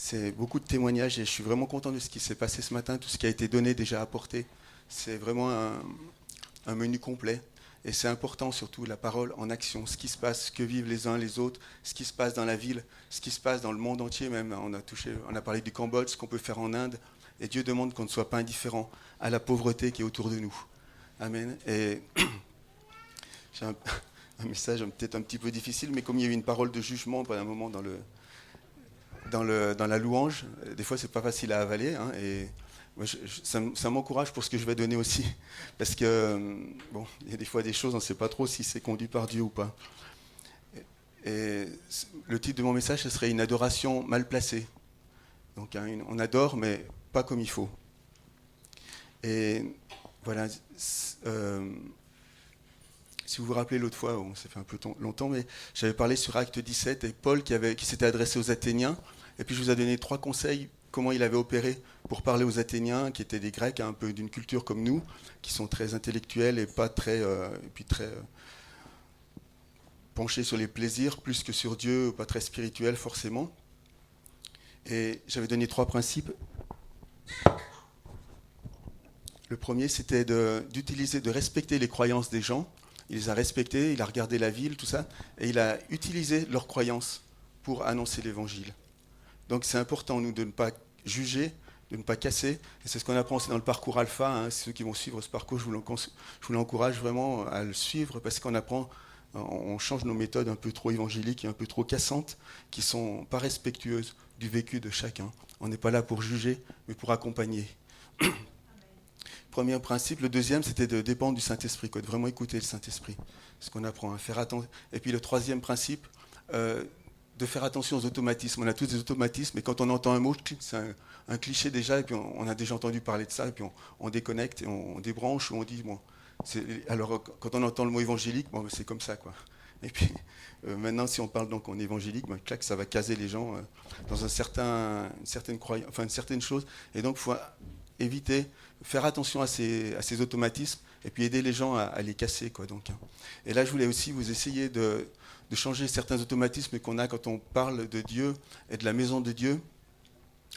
C'est beaucoup de témoignages et je suis vraiment content de ce qui s'est passé ce matin, tout ce qui a été donné, déjà apporté. C'est vraiment un menu complet. Et c'est important surtout la parole en action, ce qui se passe, ce que vivent les uns les autres, ce qui se passe dans la ville, ce qui se passe dans le monde entier même. On a parlé du Cambodge, ce qu'on peut faire en Inde. Et Dieu demande qu'on ne soit pas indifférent à la pauvreté qui est autour de nous. Amen. Et j'ai un message peut-être un petit peu difficile, mais comme il y a eu une parole de jugement pendant un moment dans la louange, des fois c'est pas facile à avaler, hein, et moi, ça m'encourage pour ce que je vais donner aussi, parce que bon, il y a des fois des choses, on ne sait pas trop si c'est conduit par Dieu ou pas. Et le titre de mon message, ce serait une adoration mal placée. Donc hein, on adore, mais pas comme il faut. Et voilà. Si vous vous rappelez l'autre fois, bon, ça fait un peu longtemps, mais j'avais parlé sur Acte 17 et Paul qui s'était adressé aux Athéniens. Et puis je vous ai donné 3 conseils, comment il avait opéré pour parler aux Athéniens, qui étaient des Grecs, un peu d'une culture comme nous, qui sont très intellectuels et pas très, penchés sur les plaisirs, plus que sur Dieu, pas très spirituels forcément. Et j'avais donné 3 principes. Le premier, c'était de respecter les croyances des gens. Il les a respectés, il a regardé la ville, tout ça, et il a utilisé leurs croyances pour annoncer l'évangile. Donc c'est important, nous, de ne pas juger, de ne pas casser. Et c'est ce qu'on apprend aussi dans le parcours Alpha. Hein. Ceux qui vont suivre ce parcours, je vous l'encourage vraiment à le suivre, parce qu'on apprend, on change nos méthodes un peu trop évangéliques et un peu trop cassantes, qui ne sont pas respectueuses du vécu de chacun. On n'est pas là pour juger, mais pour accompagner. Premier principe. Le deuxième, c'était de dépendre du Saint-Esprit, de vraiment écouter le Saint-Esprit. Ce qu'on apprend, à faire attention. Et puis le troisième principe, de faire attention aux automatismes. On a tous des automatismes, et quand on entend un mot, c'est un cliché déjà, et puis on a déjà entendu parler de ça, et puis on déconnecte, et on débranche, ou on dit, bon, alors quand on entend le mot évangélique, bon, c'est comme ça, quoi. Et puis maintenant, si on parle donc en évangélique, ben, clac, ça va caser les gens dans une certaine chose, et donc il faut éviter, faire attention à ces automatismes, et puis aider les gens à les casser, quoi, donc, hein. Et là, je voulais aussi vous essayer de changer certains automatismes qu'on a quand on parle de Dieu et de la maison de Dieu.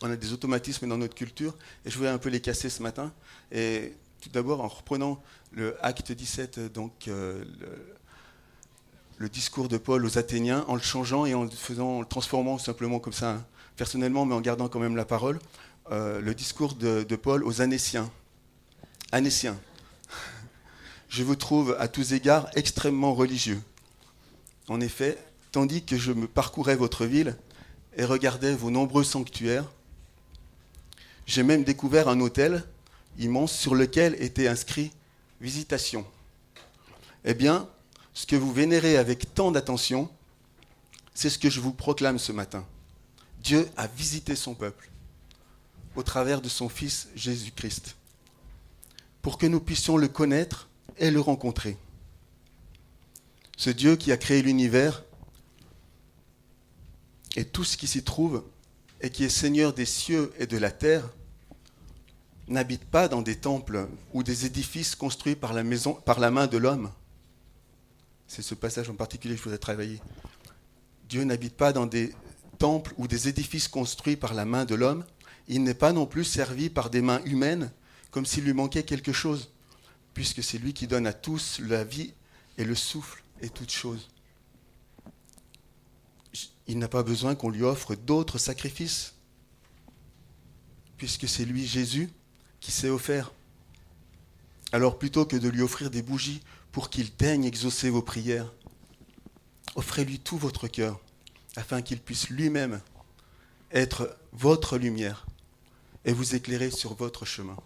On a des automatismes dans notre culture, et je voulais un peu les casser ce matin. Et tout d'abord, en reprenant le Acte 17, donc le discours de Paul aux Athéniens, en le changeant et en le transformant simplement comme ça, hein, personnellement, mais en gardant quand même la parole, le discours de Paul aux Anéciens. Anéciens, je vous trouve à tous égards extrêmement religieux. En effet, tandis que je me parcourais votre ville et regardais vos nombreux sanctuaires, j'ai même découvert un autel immense sur lequel était inscrit « Visitation ». Eh bien, ce que vous vénérez avec tant d'attention, c'est ce que je vous proclame ce matin. Dieu a visité son peuple au travers de son Fils Jésus-Christ, pour que nous puissions le connaître et le rencontrer. Ce Dieu qui a créé l'univers et tout ce qui s'y trouve, et qui est Seigneur des cieux et de la terre, n'habite pas dans des temples ou des édifices construits par la main de l'homme. C'est ce passage en particulier que je voudrais travailler. Dieu n'habite pas dans des temples ou des édifices construits par la main de l'homme. Il n'est pas non plus servi par des mains humaines, comme s'il lui manquait quelque chose, puisque c'est lui qui donne à tous la vie et le souffle et toutes choses. Il n'a pas besoin qu'on lui offre d'autres sacrifices, puisque c'est lui, Jésus, qui s'est offert. Alors plutôt que de lui offrir des bougies pour qu'il daigne exaucer vos prières, offrez-lui tout votre cœur, afin qu'il puisse lui-même être votre lumière et vous éclairer sur votre chemin.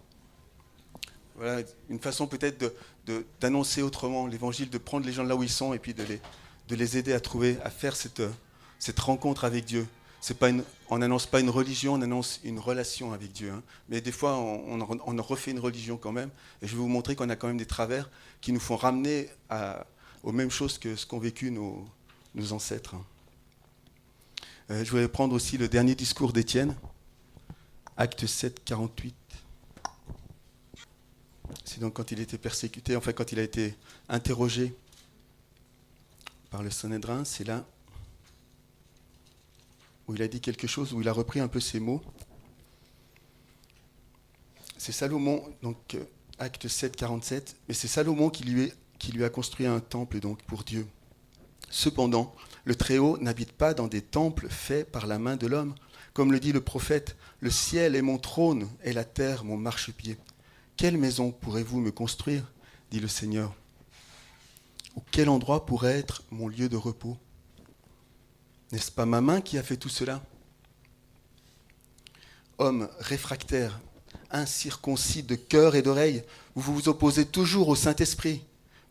Voilà une façon peut-être d'annoncer autrement l'évangile, de prendre les gens là où ils sont et puis de les aider à faire cette rencontre avec Dieu. On n'annonce pas une religion, on annonce une relation avec Dieu. Hein. Mais des fois, on refait une religion quand même. Et je vais vous montrer qu'on a quand même des travers qui nous font ramener aux mêmes choses que ce qu'ont vécu nos ancêtres. Je voulais prendre aussi le dernier discours d'Étienne, Acte 7, 48. C'est donc quand il était persécuté, enfin quand il a été interrogé par le Sanhédrin, c'est là. où il a dit quelque chose, où il a repris un peu ces mots. C'est Salomon, donc acte 7, 47, mais c'est Salomon qui lui a construit un temple donc pour Dieu. Cependant, le Très-Haut n'habite pas dans des temples faits par la main de l'homme. Comme le dit le prophète, « Le ciel est mon trône et la terre mon marchepied. Quelle maison pourrez-vous me construire ?» dit le Seigneur. « Ou quel endroit pourrait être mon lieu de repos ? N'est-ce pas ma main qui a fait tout cela ? Homme réfractaire, incirconcis de cœur et d'oreille, vous vous opposez toujours au Saint-Esprit.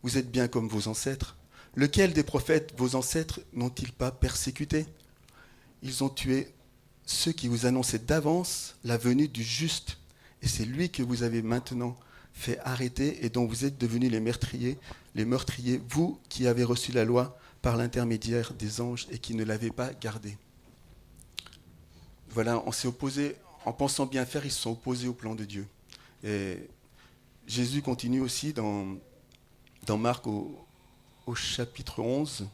Vous êtes bien comme vos ancêtres. Lequel des prophètes, vos ancêtres, n'ont-ils pas persécuté ? Ils ont tué ceux qui vous annonçaient d'avance la venue du juste. Et c'est lui que vous avez maintenant fait arrêter et dont vous êtes devenus les meurtriers, vous qui avez reçu la loi par l'intermédiaire des anges et qui ne l'avez pas gardée. Voilà, on s'est opposé, en pensant bien faire, ils se sont opposés au plan de Dieu. Et Jésus continue aussi dans Marc au chapitre 11.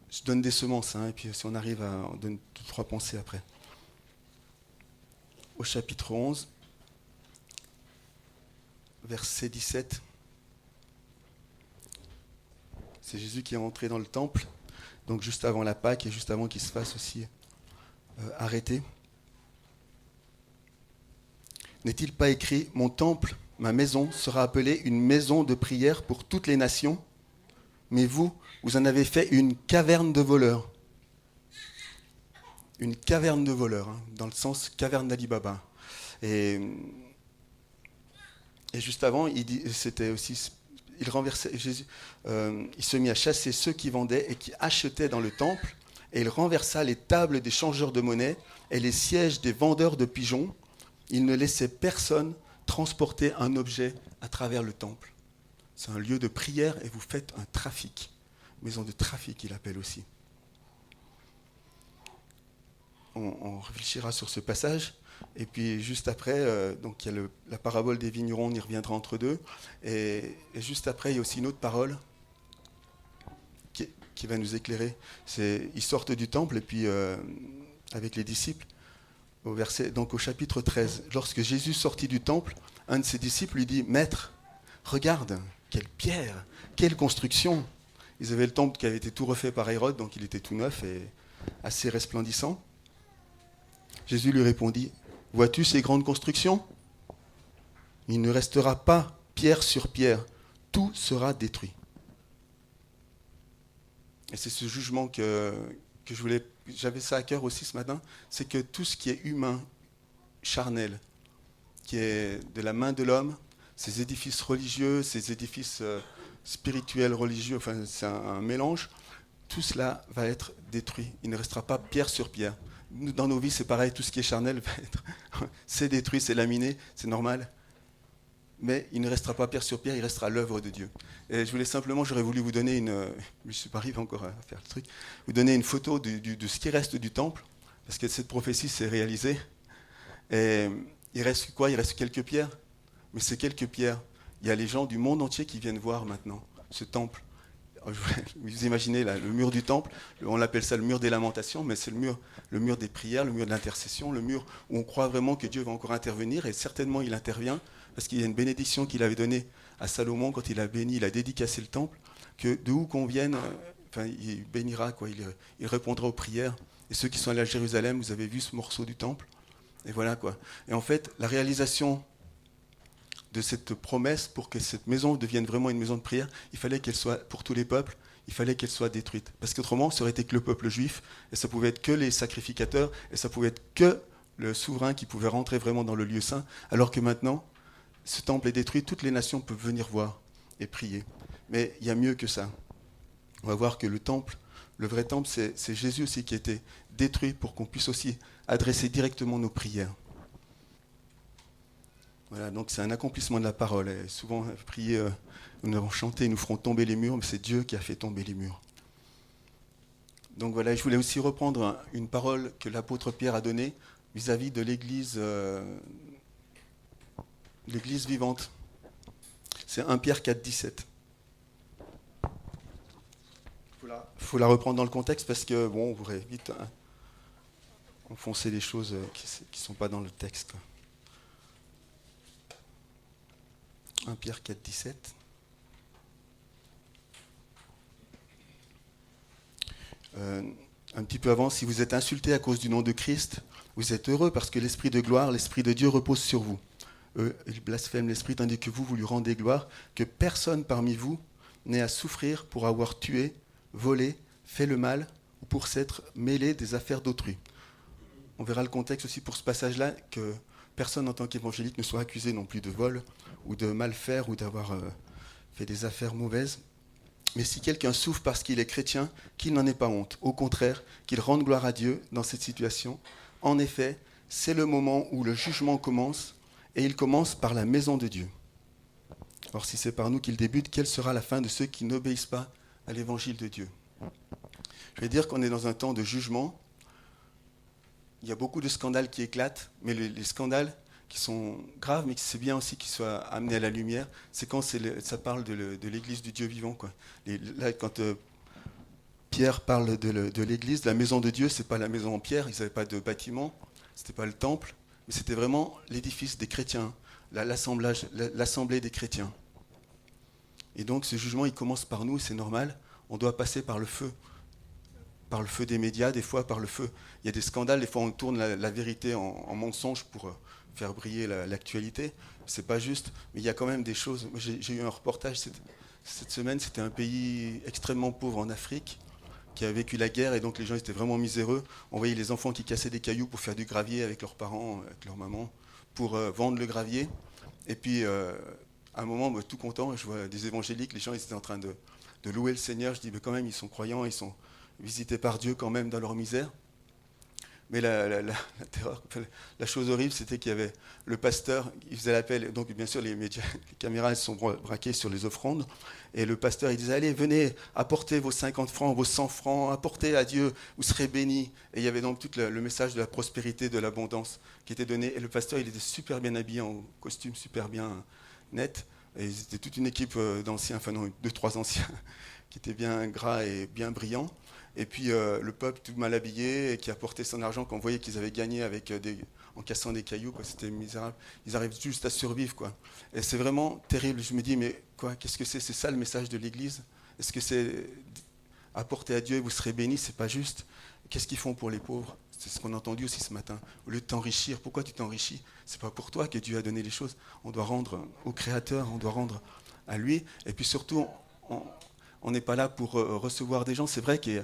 Je donne des semences, et puis si on arrive on donne 2-3 pensées après. Au chapitre 11, verset 17. C'est Jésus qui est entré dans le temple, donc juste avant la Pâque et juste avant qu'il se fasse aussi arrêter. N'est-il pas écrit « Mon temple, ma maison, sera appelée une maison de prière pour toutes les nations ?» Mais vous en avez fait une caverne de voleurs. Une caverne de voleurs, dans le sens caverne d'Ali Baba. Et juste avant, il renversait Jésus. Il se mit à chasser ceux qui vendaient et qui achetaient dans le temple, et il renversa les tables des changeurs de monnaie et les sièges des vendeurs de pigeons. Il ne laissait personne transporter un objet à travers le temple. C'est un lieu de prière et vous faites un trafic. Maison de trafic, il appelle aussi. On réfléchira sur ce passage. Et puis juste après, donc il y a la parabole des vignerons, on y reviendra entre deux. Et juste après, il y a aussi une autre parole qui va nous éclairer. Ils sortent du temple et puis avec les disciples, donc au chapitre 13, lorsque Jésus sortit du temple, un de ses disciples lui dit « Maître, regarde, quelle pierre, quelle construction !» Ils avaient le temple qui avait été tout refait par Hérode, donc il était tout neuf et assez resplendissant. Jésus lui répondit « Vois-tu ces grandes constructions ? Il ne restera pas pierre sur pierre, tout sera détruit. » Et c'est ce jugement que j'avais ça à cœur aussi ce matin, c'est que tout ce qui est humain, charnel, qui est de la main de l'homme, ces édifices religieux, ces édifices spirituels, religieux, enfin c'est un mélange, tout cela va être détruit. Il ne restera pas pierre sur pierre. Nous, dans nos vies, c'est pareil, tout ce qui est charnel va être c'est détruit, c'est laminé, c'est normal. Mais il ne restera pas pierre sur pierre, il restera l'œuvre de Dieu. Et j'aurais voulu vous donner je ne suis pas arrivé encore à faire le truc, vous donner une photo de ce qui reste du temple, parce que cette prophétie s'est réalisée. Et il reste quoi ? Il reste quelques pierres. Mais ces quelques pierres, il y a les gens du monde entier qui viennent voir maintenant ce temple. Vous imaginez là, le mur du temple, on l'appelle ça le mur des lamentations, mais c'est le mur des prières, le mur de l'intercession, le mur où on croit vraiment que Dieu va encore intervenir, et certainement il intervient, parce qu'il y a une bénédiction qu'il avait donnée à Salomon quand il a béni, il a dédicacé le temple, que de où qu'on vienne, il bénira, il répondra aux prières. Et ceux qui sont allés à Jérusalem, vous avez vu ce morceau du temple, et voilà quoi. Et en fait, la réalisation de cette promesse, pour que cette maison devienne vraiment une maison de prière, il fallait qu'elle soit pour tous les peuples, il fallait qu'elle soit détruite. Parce qu'autrement, ça aurait été que le peuple juif, et ça pouvait être que les sacrificateurs, et ça pouvait être que le souverain qui pouvait rentrer vraiment dans le lieu saint, alors que maintenant, ce temple est détruit, toutes les nations peuvent venir voir et prier. Mais il y a mieux que ça. On va voir que le temple, le vrai temple, c'est Jésus aussi qui a été détruit pour qu'on puisse aussi adresser directement nos prières. Voilà, donc c'est un accomplissement de la parole. Et souvent, prier, nous avons chanté, nous ferons tomber les murs, mais c'est Dieu qui a fait tomber les murs. Donc voilà, je voulais aussi reprendre une parole que l'apôtre Pierre a donnée vis-à-vis de l'Église vivante. C'est 1 Pierre 4, 17. Il faut la reprendre dans le contexte parce que, bon, on pourrait vite enfoncer des choses qui ne sont pas dans le texte, quoi. 1 Pierre 4, 17. Un petit peu avant, si vous êtes insulté à cause du nom de Christ, vous êtes heureux parce que l'Esprit de gloire, l'Esprit de Dieu repose sur vous. Eux, ils blasphèment l'Esprit tandis que vous lui rendez gloire, que personne parmi vous n'ait à souffrir pour avoir tué, volé, fait le mal ou pour s'être mêlé des affaires d'autrui. On verra le contexte aussi pour ce passage-là, que personne en tant qu'évangélique ne soit accusé non plus de vol ou de mal faire ou d'avoir fait des affaires mauvaises. Mais si quelqu'un souffre parce qu'il est chrétien, qu'il n'en ait pas honte. Au contraire, qu'il rende gloire à Dieu dans cette situation. En effet, c'est le moment où le jugement commence, et il commence par la maison de Dieu. Or, si c'est par nous qu'il débute, quelle sera la fin de ceux qui n'obéissent pas à l'évangile de Dieu? Je vais dire qu'on est dans un temps de jugement. Il y a beaucoup de scandales qui éclatent, mais les scandales qui sont graves, mais c'est bien aussi qu'ils soient amenés à la lumière, c'est quand ça parle de l'Église du Dieu vivant, quoi. Là, quand Pierre parle de l'Église, la maison de Dieu, c'est pas la maison en pierre, ils n'avaient pas de bâtiment, c'était pas le temple, mais c'était vraiment l'édifice des chrétiens, l'assemblée des chrétiens. Et donc ce jugement, il commence par nous, c'est normal, on doit passer par le feu des médias, des fois par le feu. Il y a des scandales, des fois on tourne la vérité en mensonge pour faire briller l'actualité. C'est pas juste, mais il y a quand même des choses. J'ai eu un reportage cette semaine, c'était un pays extrêmement pauvre en Afrique, qui a vécu la guerre, et donc les gens étaient vraiment miséreux. On voyait les enfants qui cassaient des cailloux pour faire du gravier avec leurs parents, avec leur maman, pour vendre le gravier. Et puis, à un moment, tout content, je vois des évangéliques, les gens ils étaient en train de louer le Seigneur. Je dis, mais quand même, ils sont croyants, ils sont visités par Dieu quand même dans leur misère. Mais la terreur, la chose horrible, c'était qu'il y avait le pasteur, il faisait l'appel, donc bien sûr les médias, les caméras elles sont braquées sur les offrandes, et le pasteur il disait, allez, venez, apportez vos 50 francs, vos 100 francs, apportez à Dieu, vous serez bénis. Et il y avait donc tout le message de la prospérité, de l'abondance qui était donné, et le pasteur il était super bien habillé, en costume super bien net, et ils étaient toute une équipe d'anciens, enfin non, 2-3 anciens, qui étaient bien gras et bien brillants. Et puis le peuple tout mal habillé, qui apportait son argent, qu'on voyait qu'ils avaient gagné en cassant des cailloux, quoi. C'était misérable. Ils arrivent juste à survivre, quoi. Et c'est vraiment terrible. Je me dis, mais quoi, qu'est-ce que c'est? C'est ça le message de l'Église? Est-ce que c'est apporter à Dieu et vous serez bénis? C'est pas juste. Qu'est-ce qu'ils font pour les pauvres? C'est ce qu'on a entendu aussi ce matin. Au lieu de t'enrichir, pourquoi tu t'enrichis? C'est pas pour toi que Dieu a donné les choses. On doit rendre au Créateur, on doit rendre à lui. Et puis surtout, on n'est pas là pour recevoir des gens. C'est vrai que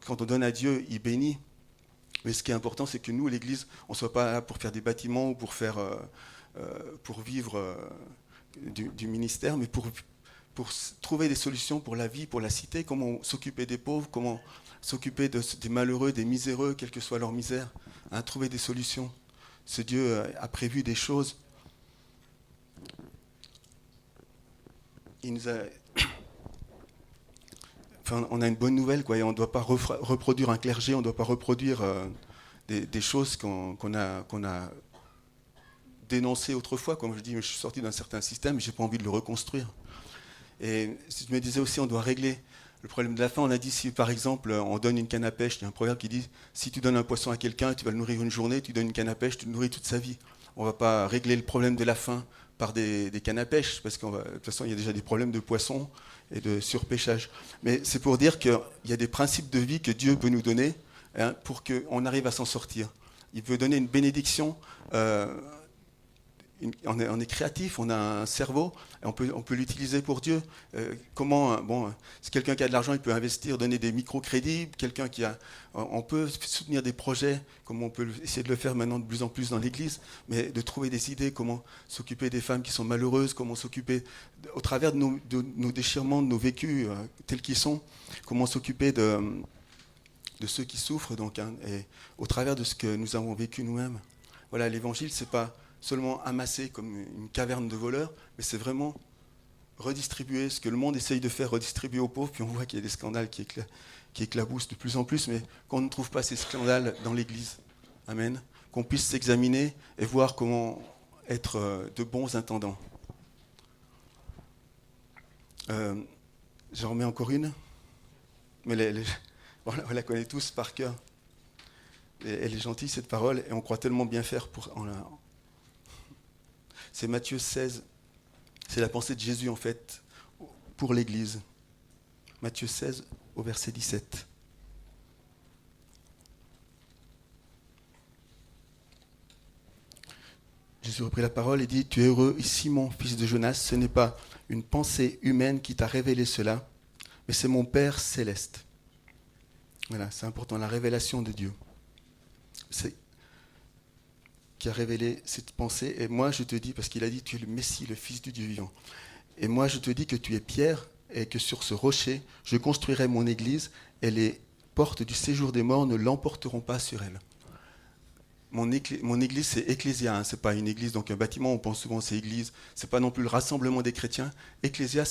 quand on donne à Dieu, il bénit. Mais ce qui est important, c'est que nous, l'Église, on ne soit pas là pour faire des bâtiments ou pour vivre du ministère, mais pour trouver des solutions pour la vie, pour la cité, comment s'occuper des pauvres, comment s'occuper des malheureux, des miséreux, quelle que soit leur misère, hein, trouver des solutions. Ce Dieu a prévu des choses. Il nous a... Enfin, on a une bonne nouvelle, quoi, et on ne doit pas reproduire un clergé, on ne doit pas reproduire des choses qu'on a dénoncées autrefois. Comme je dis, je suis sorti d'un certain système, je n'ai pas envie de le reconstruire. Et je me disais aussi, on doit régler le problème de la faim. On a dit, si par exemple, on donne une canne à pêche, il y a un proverbe qui dit, si tu donnes un poisson à quelqu'un, tu vas le nourrir une journée, tu donnes une canne à pêche, tu le nourris toute sa vie. On ne va pas régler le problème de la faim par des cannes à pêche, parce que de toute façon, il y a déjà des problèmes de poissons et de surpêchage. Mais c'est pour dire qu'il y a des principes de vie que Dieu peut nous donner, hein, pour qu'on arrive à s'en sortir. Il veut donner une bénédiction. On est créatif, on a un cerveau, et on peut l'utiliser pour Dieu. Si quelqu'un qui a de l'argent, il peut investir, donner des microcrédits. On peut soutenir des projets, comme on peut essayer de le faire maintenant de plus en plus dans l'Église, mais de trouver des idées, comment s'occuper des femmes qui sont malheureuses, comment s'occuper, au travers de nos déchirements, de nos vécus tels qu'ils sont, comment s'occuper de ceux qui souffrent, donc, hein, et au travers de ce que nous avons vécu nous-mêmes. Voilà, l'Évangile, c'est pas seulement amassé comme une caverne de voleurs, mais c'est vraiment redistribuer ce que le monde essaye de faire, redistribuer aux pauvres, puis on voit qu'il y a des scandales qui éclaboussent de plus en plus, mais qu'on ne trouve pas ces scandales dans l'Église. Amen. Qu'on puisse s'examiner et voir comment être de bons intendants. J'en remets encore une. mais on la connaît tous par cœur. Et elle est gentille, cette parole, et on croit tellement bien faire C'est Matthieu 16, c'est la pensée de Jésus, en fait, pour l'Église. Matthieu 16, au verset 17. Jésus reprit la parole et dit « Tu es heureux, Simon, fils de Jonas, ce n'est pas une pensée humaine qui t'a révélé cela, mais c'est mon Père céleste. » Voilà, c'est important, la révélation de Dieu. C'est qui a révélé cette pensée. Et moi, je te dis, parce qu'il a dit « Tu es le Messie, le Fils du Dieu vivant. » Et moi, je te dis que tu es Pierre et que sur ce rocher, je construirai mon église et les portes du séjour des morts ne l'emporteront pas sur elle. Mon église, c'est Ecclésia, hein, c'est pas une église, donc un bâtiment, on pense souvent c'est église, c'est pas non plus le rassemblement des chrétiens. Ecclésia,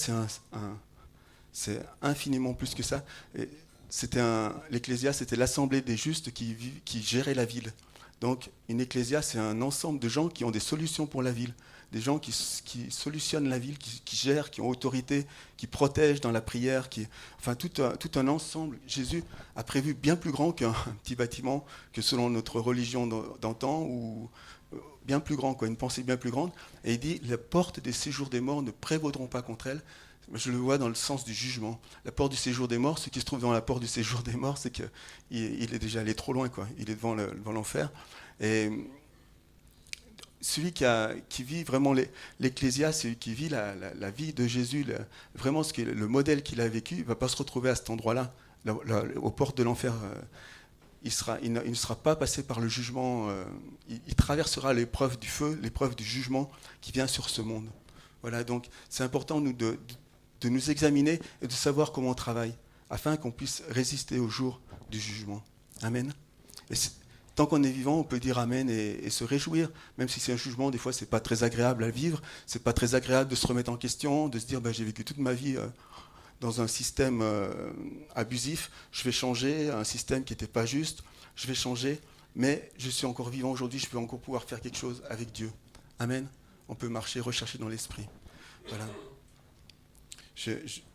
c'est infiniment plus que ça. L'Ecclésia, c'était l'assemblée des justes qui gérait la ville. Donc une ecclésia, c'est un ensemble de gens qui ont des solutions pour la ville, des gens qui solutionnent la ville, qui gèrent, qui ont autorité, qui protègent dans la prière, enfin tout un ensemble. Jésus a prévu bien plus grand qu'un petit bâtiment, que selon notre religion d'antan, ou bien plus grand, une pensée bien plus grande. Et il dit, les portes des séjours des morts ne prévaudront pas contre elle. Je le vois dans le sens du jugement. La porte du séjour des morts, ce qui se trouve dans la porte du séjour des morts, c'est qu'il est déjà allé trop loin, il est devant l'enfer. Et celui qui vit vraiment l'ecclésia, celui qui vit la vie de Jésus, vraiment le modèle qu'il a vécu, il ne va pas se retrouver à cet endroit-là, aux portes de l'enfer. Il ne sera pas passé par le jugement, il traversera l'épreuve du feu, l'épreuve du jugement qui vient sur ce monde. Voilà, donc c'est important de nous examiner et de savoir comment on travaille, afin qu'on puisse résister au jour du jugement. Amen. Et tant qu'on est vivant, on peut dire Amen et se réjouir, même si c'est un jugement, des fois c'est pas très agréable à vivre, c'est pas très agréable de se remettre en question, de se dire j'ai vécu toute ma vie dans un système abusif, je vais changer, un système qui n'était pas juste, je vais changer, mais je suis encore vivant aujourd'hui, je peux encore pouvoir faire quelque chose avec Dieu. Amen. On peut marcher, rechercher dans l'esprit. Voilà. Je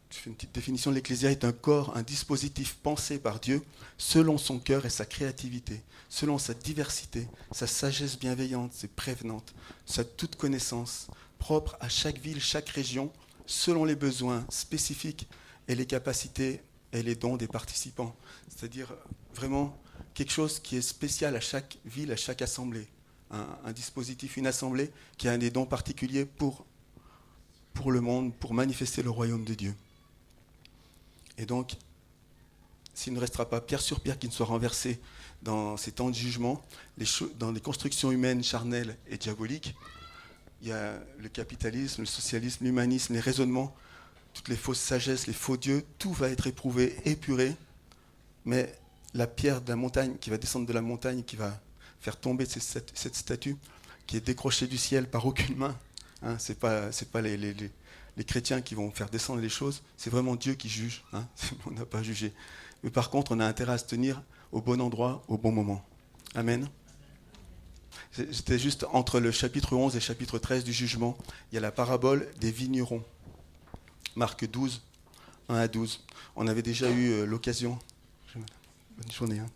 fais une petite définition. L'Ecclésia est un corps, un dispositif pensé par Dieu selon son cœur et sa créativité, selon sa diversité, sa sagesse bienveillante, ses prévenantes, sa toute connaissance, propre à chaque ville, chaque région, selon les besoins spécifiques et les capacités et les dons des participants. C'est-à-dire vraiment quelque chose qui est spécial à chaque ville, à chaque assemblée. Un dispositif, une assemblée qui a des dons particuliers pour le monde, pour manifester le royaume de Dieu. Et donc, s'il ne restera pas pierre sur pierre qui ne soit renversé dans ces temps de jugement, dans les constructions humaines, charnelles et diaboliques, il y a le capitalisme, le socialisme, l'humanisme, les raisonnements, toutes les fausses sagesses, les faux dieux, tout va être éprouvé, épuré, mais la pierre de la montagne qui va descendre de la montagne, qui va faire tomber cette statue, qui est décrochée du ciel par aucune main, hein, c'est pas les chrétiens qui vont faire descendre les choses, c'est vraiment Dieu qui juge, hein, on n'a pas jugé. Mais par contre, on a intérêt à se tenir au bon endroit, au bon moment. Amen. C'était juste entre le chapitre 11 et le chapitre 13 du jugement, il y a la parabole des vignerons. Marc 12, 1 à 12. On avait déjà eu l'occasion. Bonne journée. Hein.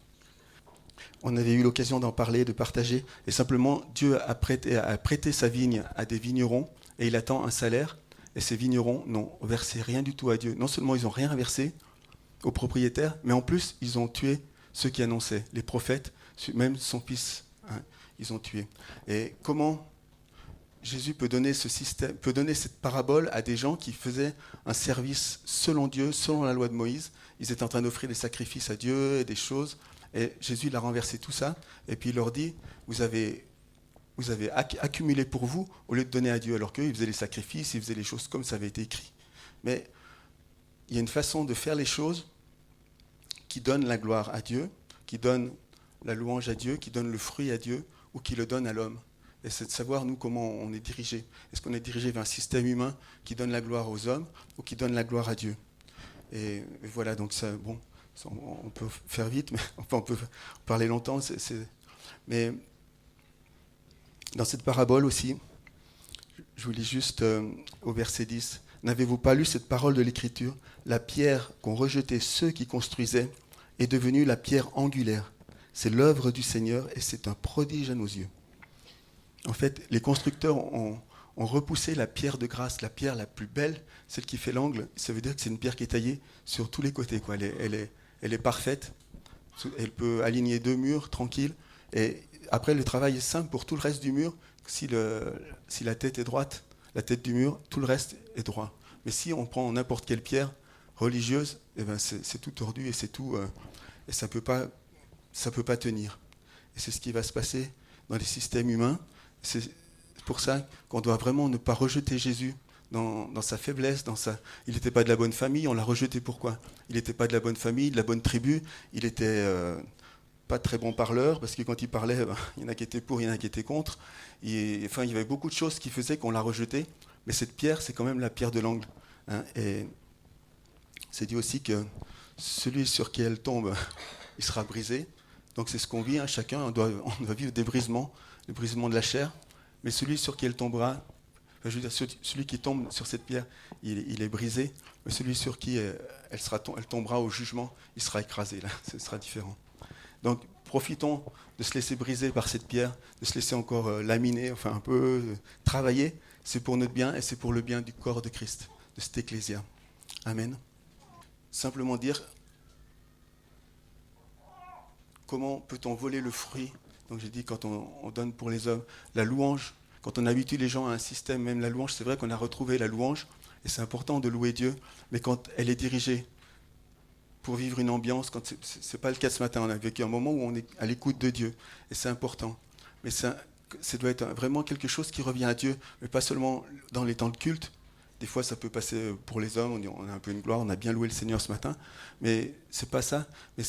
On avait eu l'occasion d'en parler, de partager. Et simplement, Dieu a prêté sa vigne à des vignerons et il attend un salaire. Et ces vignerons n'ont versé rien du tout à Dieu. Non seulement ils n'ont rien versé aux propriétaires, mais en plus, ils ont tué ceux qui annonçaient, les prophètes, même son fils, hein, ils ont tué. Et comment Jésus peut donner cette parabole à des gens qui faisaient un service selon Dieu, selon la loi de Moïse. Ils étaient en train d'offrir des sacrifices à Dieu et des choses. Et Jésus il a renversé tout ça. Et puis il leur dit, vous avez accumulé pour vous au lieu de donner à Dieu. Alors qu'eux, ils faisaient les sacrifices, ils faisaient les choses comme ça avait été écrit. Mais il y a une façon de faire les choses qui donne la gloire à Dieu, qui donne la louange à Dieu, qui donne le fruit à Dieu ou qui le donne à l'homme. Et c'est de savoir, nous, comment on est dirigé. Est-ce qu'on est dirigé vers un système humain qui donne la gloire aux hommes ou qui donne la gloire à Dieu? Et voilà, donc ça, bon, on peut faire vite, mais enfin, on peut parler longtemps. Mais dans cette parabole aussi, je vous lis juste au verset 10. N'avez-vous pas lu cette parole de l'Écriture? La pierre qu'ont rejetée ceux qui construisaient est devenue la pierre angulaire. C'est l'œuvre du Seigneur et c'est un prodige à nos yeux. En fait, les constructeurs ont repoussé la pierre de grâce, la pierre la plus belle, celle qui fait l'angle. Ça veut dire que c'est une pierre qui est taillée sur tous les côtés, quoi. Elle est parfaite. Elle peut aligner 2 murs tranquille. Et après, le travail est simple pour tout le reste du mur. Si la tête est droite, la tête du mur, tout le reste est droit. Mais si on prend n'importe quelle pierre religieuse, eh ben c'est tout tordu et c'est tout, et ça peut pas tenir. Et c'est ce qui va se passer dans les systèmes humains. C'est pour ça qu'on doit vraiment ne pas rejeter Jésus dans sa faiblesse. Il n'était pas de la bonne famille, on l'a rejeté pourquoi? Il n'était pas de la bonne famille, de la bonne tribu, il était pas très bon parleur, parce que quand il parlait, il y en a qui étaient pour, il y en a qui étaient contre. Il y avait beaucoup de choses qui faisaient qu'on l'a rejeté, mais cette pierre, c'est quand même la pierre de l'angle. Hein, et c'est dit aussi que celui sur qui elle tombe, il sera brisé. Donc c'est ce qu'on vit, hein, chacun, on doit vivre des brisements, le brisement de la chair, mais celui sur qui elle tombera, je veux dire, celui qui tombe sur cette pierre, il est brisé, mais celui sur qui elle tombera au jugement, il sera écrasé, là, ce sera différent. Donc profitons de se laisser briser par cette pierre, de se laisser encore laminer, enfin un peu travailler, c'est pour notre bien et c'est pour le bien du corps de Christ, de cette ecclésia. Amen. Simplement dire, comment peut-on voler le fruit? Donc j'ai dit, quand on donne pour les hommes la louange, quand on habitue les gens à un système, même la louange, c'est vrai qu'on a retrouvé la louange, et c'est important de louer Dieu, mais quand elle est dirigée pour vivre une ambiance, quand c'est pas le cas ce matin, on a vécu un moment où on est à l'écoute de Dieu, et c'est important. Mais ça doit être vraiment quelque chose qui revient à Dieu, mais pas seulement dans les temps de culte. Des fois, ça peut passer pour les hommes, on a un peu une gloire, on a bien loué le Seigneur ce matin, mais c'est pas ça, mais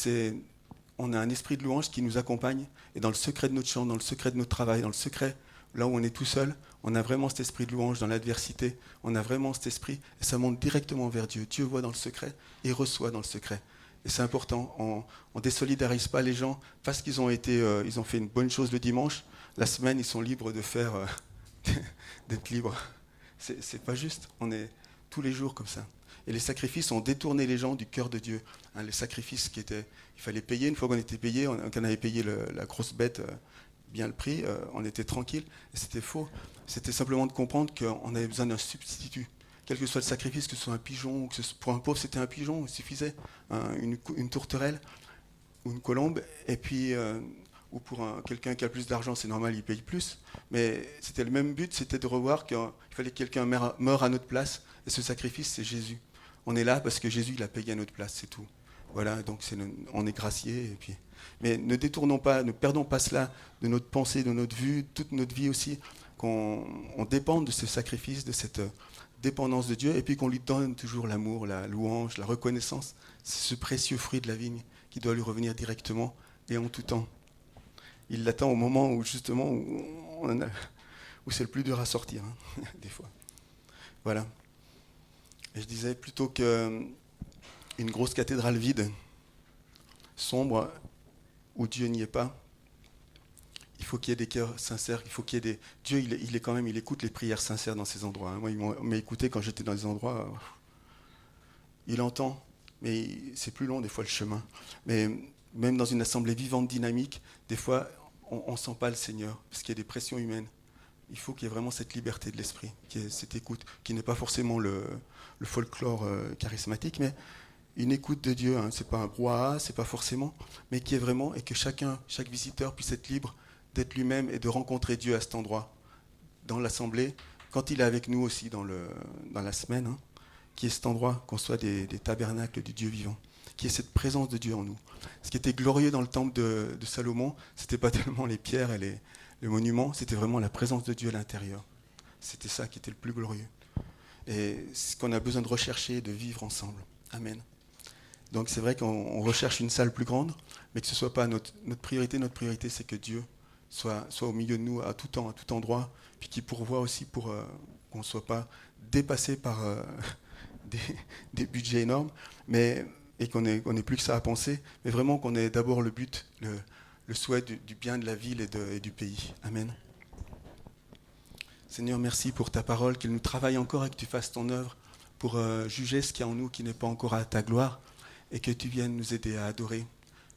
on a un esprit de louange qui nous accompagne, et dans le secret de notre chant, dans le secret de notre travail, dans le secret, là où on est tout seul, on a vraiment cet esprit de louange dans l'adversité, on a vraiment cet esprit, et ça monte directement vers Dieu. Dieu voit dans le secret et reçoit dans le secret. Et c'est important, on ne désolidarise pas les gens parce qu'ils ont fait une bonne chose le dimanche, la semaine ils sont libres de faire, d'être libres. C'est pas juste, on est tous les jours comme ça. Et les sacrifices ont détourné les gens du cœur de Dieu. Hein, les sacrifices il fallait payer, une fois qu'on était payé, qu'on avait payé la grosse bête, bien le prix, on était tranquille, et c'était faux. C'était simplement de comprendre qu'on avait besoin d'un substitut. Quel que soit le sacrifice, que ce soit un pigeon, pour un pauvre c'était un pigeon, il suffisait, une tourterelle ou une colombe, et puis, ou pour quelqu'un qui a plus d'argent, c'est normal, il paye plus, mais c'était le même but, c'était de revoir qu'il fallait que quelqu'un meure à notre place, et ce sacrifice c'est Jésus. On est là parce que Jésus il a payé à notre place, c'est tout. Voilà, donc on est gracié, et puis... Mais ne perdons pas cela de notre pensée, de notre vue, toute notre vie aussi, qu'on dépende de ce sacrifice, de cette dépendance de Dieu, et puis qu'on lui donne toujours l'amour, la louange, la reconnaissance. C'est ce précieux fruit de la vigne qui doit lui revenir directement et en tout temps. Il l'attend au moment où justement où c'est le plus dur à sortir, hein, des fois. Voilà. Et je disais, plutôt qu'une grosse cathédrale vide, sombre, où Dieu n'y est pas, il faut qu'il y ait des cœurs sincères, il faut qu'il y ait des... Dieu, il écoute les prières sincères dans ces endroits. Hein. Moi, il m'a écouté quand j'étais dans des endroits... il entend, mais c'est plus long des fois le chemin. Mais même dans une assemblée vivante, dynamique, des fois, on ne sent pas le Seigneur, parce qu'il y a des pressions humaines. Il faut qu'il y ait vraiment cette liberté de l'esprit, qu'il y ait cette écoute, qui n'est pas forcément le folklore charismatique, mais une écoute de Dieu, hein. C'est pas un brouhaha, c'est pas forcément, mais qui est vraiment, et que chaque visiteur puisse être libre d'être lui-même et de rencontrer Dieu à cet endroit, dans l'assemblée, quand il est avec nous aussi dans la semaine, hein, qui est cet endroit, qu'on soit des tabernacles du Dieu vivant, qui est cette présence de Dieu en nous. Ce qui était glorieux dans le temple de Salomon, c'était pas tellement les pierres et les monuments, c'était vraiment la présence de Dieu à l'intérieur. C'était ça qui était le plus glorieux. Et ce qu'on a besoin de rechercher et de vivre ensemble. Amen. Donc c'est vrai qu'on recherche une salle plus grande, mais que ce ne soit pas notre priorité. Notre priorité, c'est que Dieu soit au milieu de nous à tout temps, à tout endroit, puis qu'il pourvoie aussi pour qu'on ne soit pas dépassé par des budgets énormes, et qu'on n'ait plus que ça à penser, mais vraiment qu'on ait d'abord le but, le souhait du bien de la ville et du pays. Amen. Seigneur, merci pour ta parole, qu'elle nous travaille encore et que tu fasses ton œuvre pour juger ce qu'il y a en nous qui n'est pas encore à ta gloire, et que tu viennes nous aider à adorer,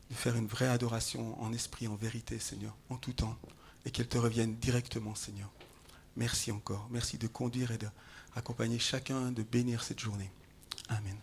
de faire une vraie adoration en esprit, en vérité, Seigneur, en tout temps, et qu'elle te revienne directement, Seigneur. Merci encore. Merci de conduire et d'accompagner chacun, de bénir cette journée. Amen.